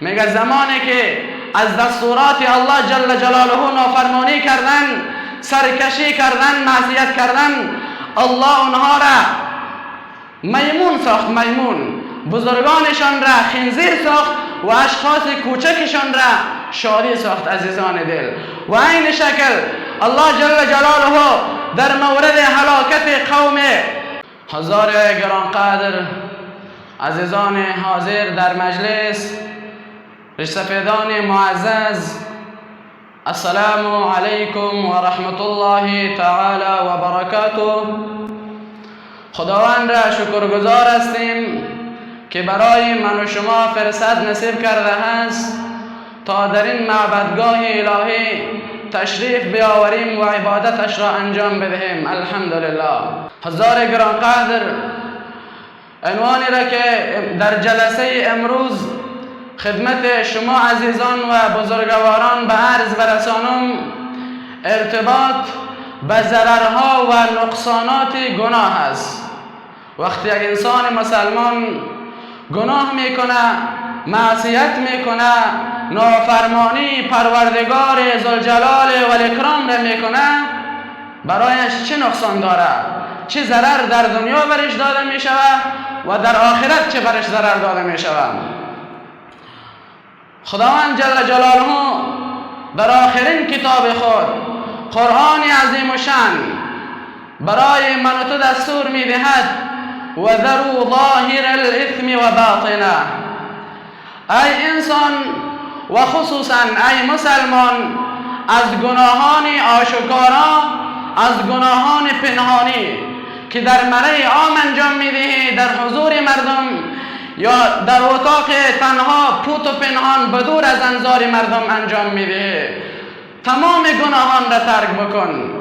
میگه زمانی که از دستورات الله جل جلاله نافرمانی کردن، سرکشی کردن، معصیت کردن، الله اونها را میمون ساخت. میمون بزرگانشان را خنزیر ساخت و اشخاص کوچکشان را شادی ساخت. عزیزان دل، و این شکل الله جل جلاله در مورد هلاکت قوم هزار گرانقدر عزیزان حاضر در مجلس، ریشسفیدان معزز، السلام علیکم و رحمت الله تعالی و برکاته. خداوند را شکرگزار هستیم که برای من و شما فرصت نصیب کرده است تا در این معبدگاه الهی تشریف بیاوریم و عبادتش را انجام بدهیم. الحمدلله. هزار گرانقدر، عنوانی را که در جلسه امروز خدمت شما عزیزان و بزرگواران به عرض برسانم، ارتباط به ضررها و نقصانات گناه است. وقتی یک انسان مسلمان گناه میکنه، معصیت میکنه، نافرمانی پروردگار ذوالجلال و الاکرام را میکنه، برایش چه نقصان داره؟ چه ضرر در دنیا برش داده میشود و در آخرت چه برش ضرر داده میشود؟ خداوند جل جلاله در آخرین کتاب خود، قرآن عظیم و شان، برای من و تو دستور میدهد و ذروا ظاهر الاثم و باطنه. ای انسان و خصوصا ای مسلمان، از گناهان آشکارا، از گناهان پنهانی که در مرای عام انجام میدهی، در حضور مردم یا در اتاق تنها پوت و پنهان بدور از انظار مردم انجام میدهی، تمام گناهان را ترک بکن.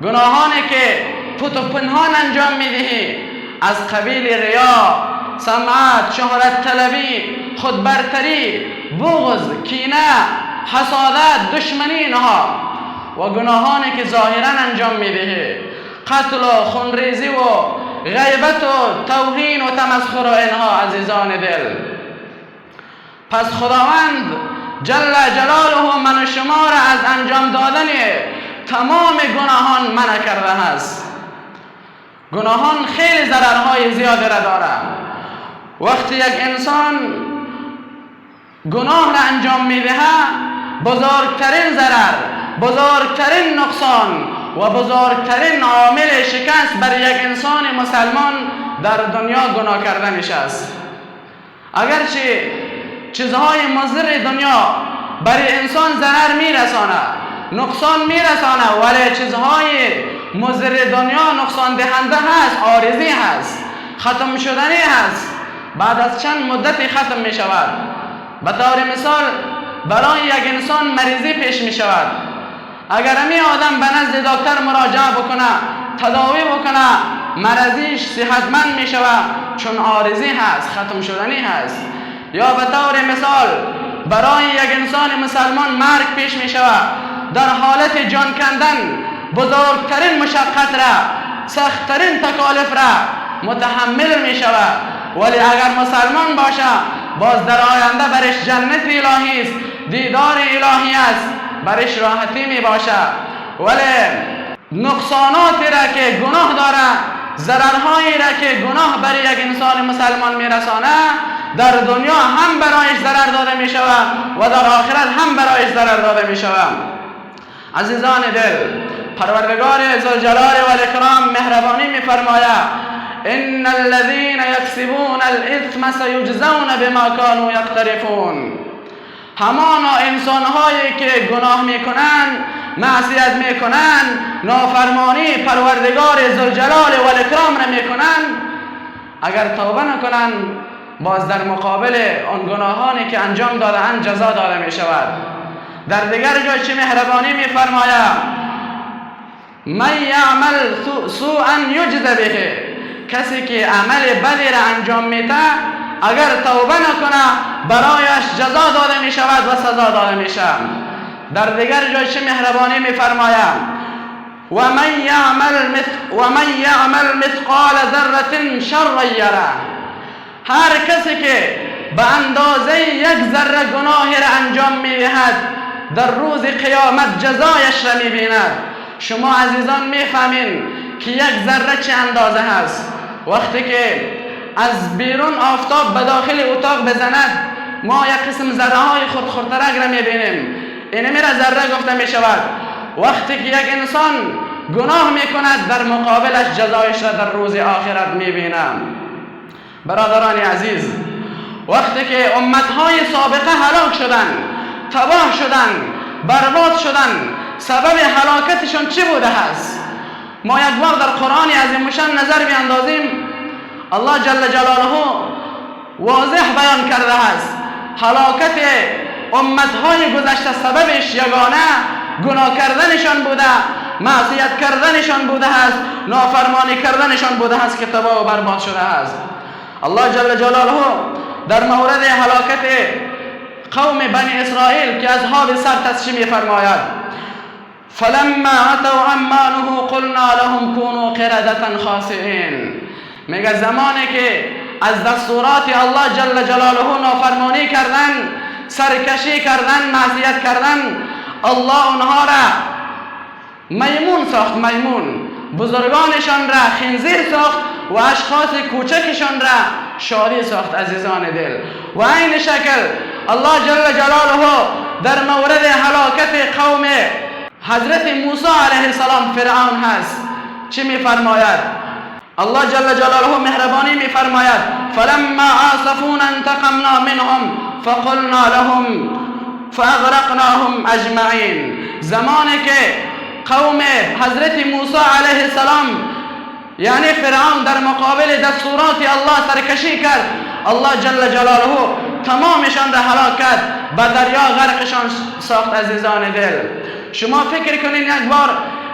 گناهانی که پوت و پنهان انجام میدهی از قبیل ریا، سمعت، شهرت طلبی، خودبرتری، بغض، کینه، حسادت، دشمنی اینها، و گناهانی که ظاهرا انجام میدهی قتل و خونریزی و غیبت و توهین و تمسخر و اینها. عزیزان دل، پس خداوند جل جلاله من و شما را از انجام دادن تمام گناهان منع کرده است. گناهان خیلی ضررهای زیادی را دارد. وقتی یک انسان گناه را انجام میدهد، بزرگترین ضرر، بزرگترین نقصان و بزرگترین عامل شکست بر یک انسان مسلمان در دنیا گناه کردنش است. اگرچه چیزهای مضر دنیا برای انسان ضرر میرسانه، نقصان میرسانه، ولی چیزهای مضر دنیا نقصان دهنده هست، عارضی هست، ختم شدنی هست، بعد از چند مدتی ختم می شود. به طور مثال برای یک انسان مریضی پیش می شود، اگر همی آدم به نزد دکتر مراجعه بکنه، تداوی بکنه، مرضیش صحتمند می شود، چون عارضی هست، ختم شدنی هست. یا به طور مثال برای یک انسان مسلمان مرگ پیش می شود، در حالت جان کندن بزرگترین مشقت را، سختترین تکالیف را متحمل می شود، ولی اگر مسلمان باشه باز در آینده برش جنت الهی است، دیدار الهی است، برش راحتی می باشه. ولی نقصاناتی را که گناه داره، ضررهایی را که گناه برای یک انسان مسلمان می رسانه، در دنیا هم برایش ضرر داده می شود و در آخرت هم برایش ضرر داده می شود. عزیزان دل، پروردگار ذوالجلال و الاکرام مهربانی می فرماید ان الذين يكسبون الاثم سيجزون بما كانوا يقترفون. همان انسان‌هایی که گناه میکنند، معصیت میکنند، نافرمانی پروردگار ذوالجلال و الاکرام را میکنند، اگر توبه نکنند باز در مقابل آن گناهانی که انجام دادند جزا داده می شود. در دیگر جای چه مهربانی می فرماید من یعمل سوءا یجز به، کسی که عمل بدی را انجام میده اگر توبه نکنه برایش جزا داده می شود و سزا داده می شود. در دیگر جای چه مهربانی می فرماید و من یعمل مثقال ذره شرا یره، هر کسی که به اندازه یک ذره گناهی را انجام می‌دهد، در روز قیامت جزایش را می‌بیند. شما عزیزان می‌فهمین که یک ذره چه اندازه هست. وقتی که از بیرون آفتاب به داخل اتاق بزند، ما یک قسم ذره های خردخردترک را می‌بینیم. این میره ذره گفته می‌شود. وقتی که یک انسان گناه می‌کند، در مقابلش جزایش را در روز آخرت می‌بینم. برادران عزیز، وقتی که امت‌های سابقه هلاک شدند، تباه شدند، برباد شدند، سبب هلاکتشون چی بوده است؟ ما یک بار در قرآن عظیم شان نظر بیاندازیم، الله جل جلاله واضح بیان کرده است هلاکت امت‌های گذشته سببش یگانه گناه کردنشان بوده، معصیت کردنشان بوده است، نافرمانی کردنشان بوده است که تباه و برباد شده است. الله جل جلاله در مورد هلاکت قوم بنی اسرائیل که اصحاب سبت است چی می‌فرماید؟ فلما اتوا عما نهوا قلنا لهم كونوا قردة خاسئین. میگه زمانی که از دستورات الله جل جلاله نافرمانی کردن، سرکشی کردن، معصیت کردن، الله اونها را میمون ساخت. میمون بزرگانشان را خنزیر ساخت و اشخاص کوچکشان را شادی ساخت. عزیزان دل، و این شکل الله جل جلاله در مورد هلاکت قوم حضرت موسی علیه السلام فرعون هست چی میفرماید؟ الله جل جلاله مهربانی میفرماید فلما آسفونا انتقمنا منهم فقلنا لهم فاغرقناهم اجمعین. زمانی که قوم حضرت موسی علیه السلام یعنی فرعون در مقابل دستورات الله سرکشی کرد، الله جل جلاله تمامشان را هلاک کرد، به دریا غرقشان ساخت. عزیزان دل، شما فکر کنین یک بار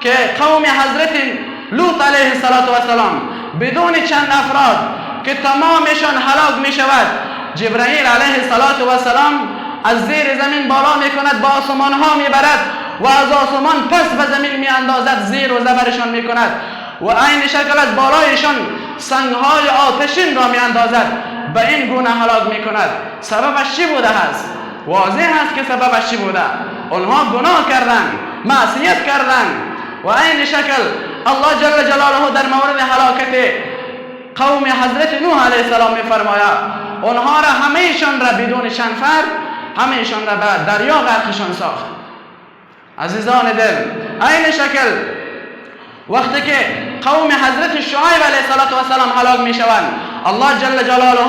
که قوم حضرت لوط علیه السلام بدون چند افراد که تمامشان هلاک می شود، جبرائیل علیه السلام از زیر زمین بالا می کند، با آسمان ها می برد و از آسمان پس به زمین می اندازد، زیر و زبرشان می کند و این شکل از بالایشان سنگ های آتشین را می اندازد، به این گونه هلاک می کند. سببش چی بوده است؟ واضح است که سببش چی بوده. آنها گناه کردند، معصیت کردند و این شکل الله جل جلاله در مورد هلاکت قوم حضرت نوح علیه السلام می فرماید آنها را همهشان را بدون چند فرد همهشان را به دریا غرقشان ساخت. عزیزان دل، این شکل وقتی که قوم حضرت شعیب علیه السلام هلاک می شوند، الله جل جلاله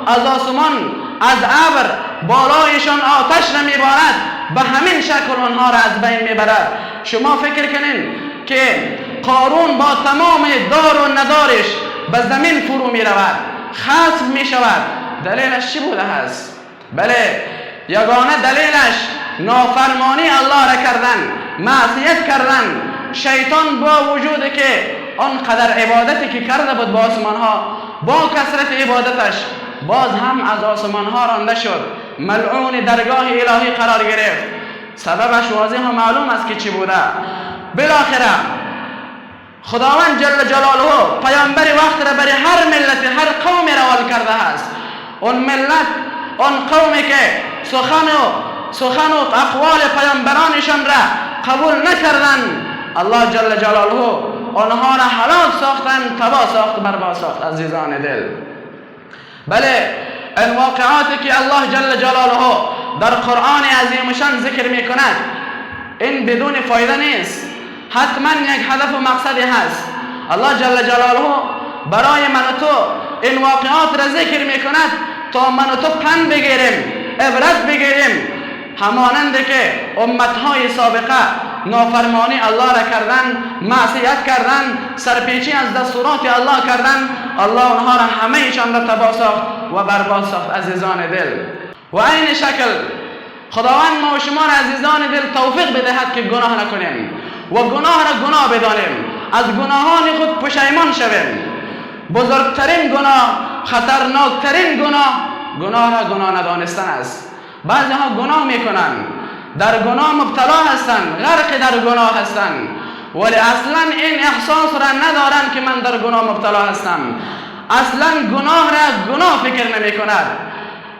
از آسمان از ابر بالایشان آتش را میبارد، به همین شکل آنها را از بین میبرد. شما فکر کنین که قارون با تمام دار و ندارش به زمین فرو میرود، خسف میشود. دلیلش چی بوده است؟ بله، یگانه دلیلش نافرمانی الله را کردن، معصیت کردن. شیطان با وجود که آنقدر عبادتی که کرده بود با آسمان ها، با کثرت عبادتش باز هم از آسمان ها رانده شد، ملعون درگاه الهی قرار گرفت. سببش واضح و معلوم است که چی بوده. بالاخره خداوند جل جلاله پیامبر وقت را برای هر ملت، هر قوم روال کرده است. اون ملت، اون قومی که سخن و اقوال پیامبرانشان را قبول نکردند، الله جل جلاله آنها را هلاک ساختند، تباه ساخت، برباد ساخت. عزیزان دل، بله، این واقعاتی که الله جل جلاله در قرآن عظیم شان ذکر می کند، این بدون فایده نیست، حتما یک هدف و مقصدی هست. الله جل جلاله برای من و تو این واقعات را ذکر می کند تا من و تو پند بگیریم، عبرت بگیریم، همانند که امتهای سابقه نافرمانی الله را کردن، معصیت کردن، سرپیچی از دستورات الله کردن، الله آنها را همهشان را تباه ساخت و برباد ساخت. عزیزان دل، و این شکل خداوند ما و شما را عزیزان دل توفیق بدهد که گناه نکنیم و گناه را گناه بدانیم، از گناهان خود پشیمان شویم. بزرگترین گناه، خطرناکترین گناه را گناه ندانستن است. بعضی ها گناه میکنن، در گناه مبتلا هستند، غرق در گناه هستند، ولی اصلا این احساس را ندارن که من در گناه مبتلا هستم. اصلا گناه را گناه فکر نمی کند.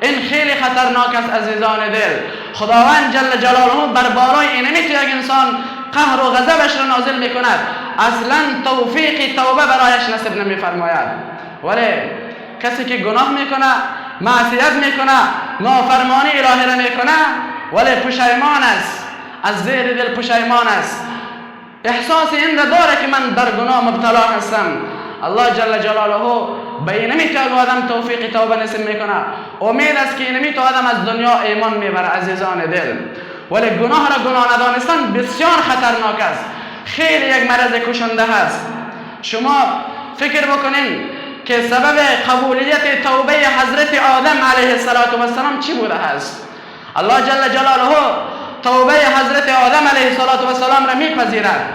این خیلی خطرناک است عزیزان دل. خداوند جل جلاله بر بالای اینمی تو یک انسان قهر و غضبش را نازل میکند، اصلا توفیق توبه برایش نصیب نمیفرماید. ولی کسی که گناه میکنه، معصیت میکنه، نافرمانی الهی را میکنه، ولی پشیمان است، از زیر دل پشیمان است، احساس این را داره که من در گناه مبتلا هستم، الله جل جلاله به اینمی تو آدم توفیق توبه نصیب میکنه. امید است که اینمی تو آدم از دنیا ایمان میبره عزیزان دل. ولی گناه را گناه ندانستن بسیار خطرناک است، خیلی یک مرض کشنده هست. شما فکر بکنین که سبب قبولیت توبه حضرت آدم علیه السلام چی بوده است؟ الله جل جلاله توبه حضرت آدم علیه السلام را میپذیرد.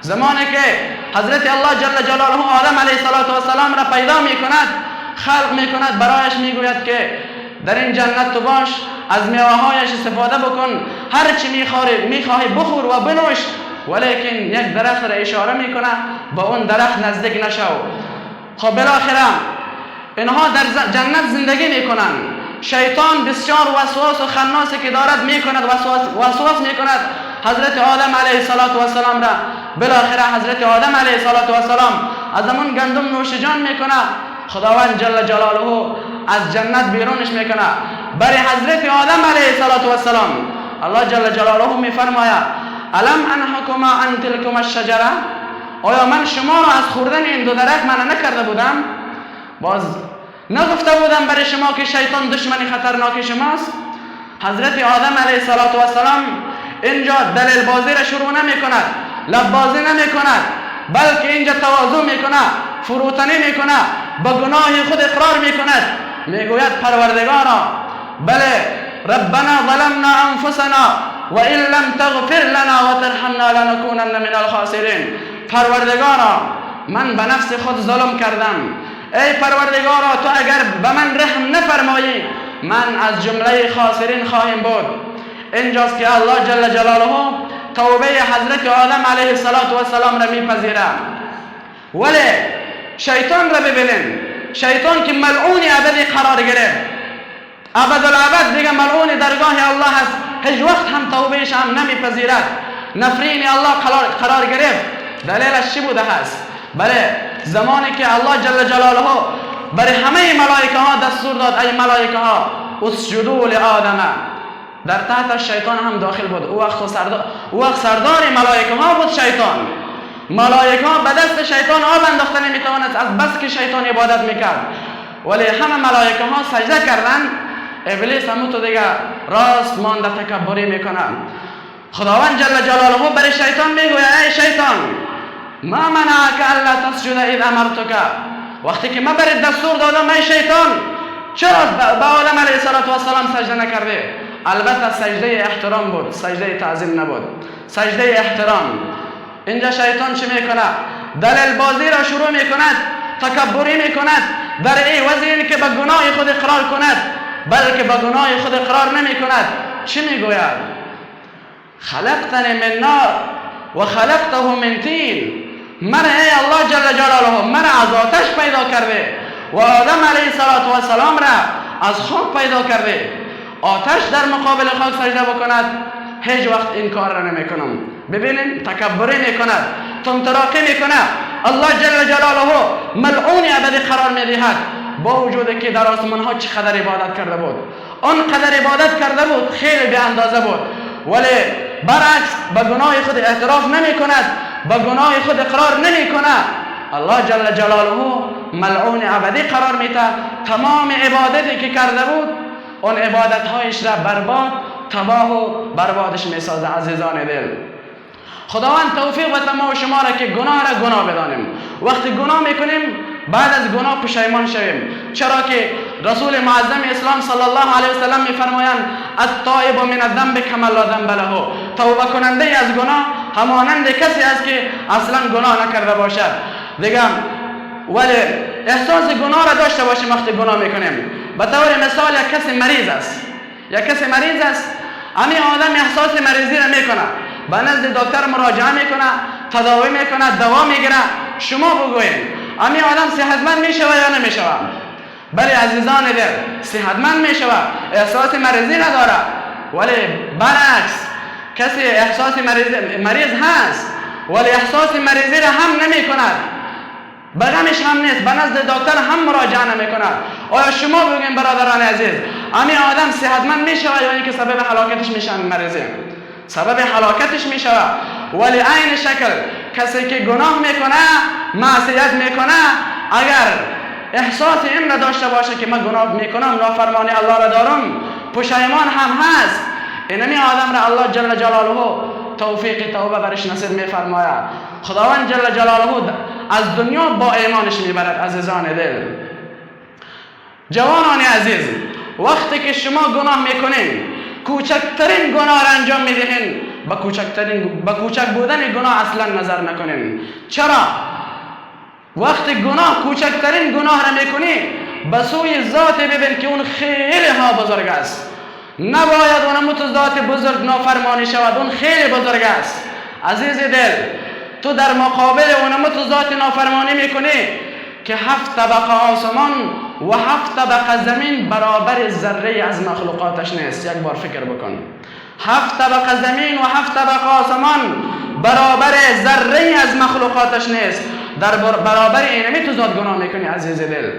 زمانی که حضرت الله جل جلاله آدم علیه السلام را پیدا میکند، خلق میکند، برایش میگوید که در این جنت تو باش، از میوه‌هایش استفاده بکن، هر چی میخواهی بخور و بنوش، ولیکن یک درخت را اشاره میکنه با اون درخت نزدیک نشو. خب بالاخره اینها در جنت زندگی میکنند. شیطان بسیار وسواس و خناسی که دارد میکند، وسواس میکند حضرت آدم علیه السلام را. بالاخره حضرت آدم علیه السلام از همون گندم نوش جان میکنه. خداوند جل جلاله از جنت بیرونش میکنه. برای حضرت آدم علیه السلام الله جل جلاله میفرماید الم انهکما عن تلکما الشجره، آیا من شما را از خوردن این دو درخت منع نکرده بودم؟ باز نگفته بودم برای شما که شیطان دشمنی خطرناک شماست؟ حضرت آدم علیه السلام اینجا دلیل بازی را شروع نمی کند، لب بازی نمی کند، بلکه اینجا تواضع می کند، فروتنی می کند، با گناه خود اقرار می کند، می گوید پروردگارا بله ربنا ظلمنا انفسنا و ان لم تغفر لنا و ترحمنا لنکونن من الخاسرین. پروردگارا من به نفس خود ظلم کردم، ای پروردگارا تو اگر به من رحم نفرمایی من از جمله خاسرین خواهیم بود. اینجاست که الله جل جلاله توبه حضرت آدم علیه السلام را میپذیره. ولی شیطان را ببینین، شیطان که ملعون ابدی قرار گرفت، ابدالابد دیگه ملعون درگاه الله است، هیچ وقت هم توبهش هم نمیپذیرد، نفرین الله قرار گرفت. دلیلش چی بوده هست؟ بله زمانی که الله جل جلاله برای همه ملائکه ها دستور داد ای ملائکه ها اسجدوا لآدم، در تحت شیطان هم داخل بود. او وقت سردار ملائکه ها بود شیطان. ملائکه ها به دست شیطان آب انداخته نمیتوانست از بس که شیطان عبادت میکرد، ولی همه ملائکه ها سجده کردند. ابلیس هم تو دیگه راست مانده تکبری میکنه. خداوند جل جلاله برای شیطان میگوید ای شیطان ما منعک الا تسجد اذ امرتک، وقتی که من برای دستور دادم ای شیطان چرا به آدم علیه السلام سجده نکرده؟ البته سجده احترام بود، سجده تعظیم نبود، سجده احترام. اینجا شیطان چی میکنه؟ دلیل بازی را شروع میکند، تکبری میکند در این وزیر که به گناه خود اقرار کند، بلکه به گناه خود اقرار نمیکند. چی میگوید؟ خلقتنی من نار و خلقته من طین، من ای الله جل جلاله من از آتش پیدا کرده و آدم علیه السلام را از خاک پیدا کرده. آتش در مقابل خاک سجده بکند؟ هیچ وقت این کار را نمی کنم. ببینین تکبری می کند، تمتراقی می کند. الله جل جلاله ملعون ابدی قرار می دهد، با وجودی که در آسمان ها چقدر عبادت کرده بود، آنقدر عبادت کرده بود خیلی به اندازه بود، ولی برعکس به گناه خود اعتراف نمی کند، به گناه خود اقرار نمی کند. الله جل جلاله ملعون ابدی قرار می دهد. تمام عبادتی که کرده بود اون عبادت هایش را برباد، تباه و بربادش می سازه. عزیزان دل، خداوند توفیق بده ما و شما را که گناه را گناه بدانیم. وقتی گناه میکنیم بعد از گناه پشیمان شویم، چرا که رسول معظم اسلام صلی الله علیه و سلم میفرمایند التائب من الذنب کمن لا ذنب له، توبه کننده از گناه همانند کسی است که اصلا گناه نکرده باشد. دیگه ولی احساس گناه را داشته باشیم وقتی گناه میکنیم. به طور مثال یک کسی مریض است، همین آدم احساس مریضی را میکنه، به نزد دکتر مراجعه میکنه، تداوی میکنه، دوا میگیره. شما بگوین همین آدم صحتمند میشوه یا نمیشوه؟ بله عزیزان دل، صحتمند می شود، احساس مریضی ندارد. ولی برعکس کسی احساس مریض هست ولی احساس مریضی را هم نمی کند، به غمش هم نیست، به نزد دکتر هم مراجعه نمی کند. آیا شما بگین برادران عزیز امی آدم صحتمند می شود یا اینکه سبب هلاکتش میشه؟ مریضی سبب هلاکتش می شود. ولی عین شکل کسی که گناه میکنه، معصیت میکنه، اگر احساس این را داشته باشه که من گناه میکنم، نافرمانی الله را دارم، پشیمان هم هست، اینمی آدم را الله جل جلاله توفیق توبه برش نصیب میفرماید. خداوند جل جلاله از دنیا با ایمانش میبرد. عزیزان دل، جوانان عزیز، وقتی که شما گناه میکنین، کوچکترین گناه را انجام میدهین، با کوچک بودن گناه اصلا نظر نکنین. چرا؟ وقتی کوچکترین گناه را میکنی، به سوی ذات ببین که اون خیلی ها بزرگ است. نباید اون مت ذات بزرگ نافرمانی شود، اون خیلی بزرگ است. عزیز دل، تو در مقابل اون مت ذات نافرمانی میکنی که 7 طبقه آسمان و 7 طبقه زمین برابر ذره از مخلوقاتش نیست. یک بار فکر بکن، 7 طبقه زمین و 7 طبقه آسمان برابر ذره از مخلوقاتش نیست. در برابر اینمی تو ذات گناه میکنی. عزیز دل،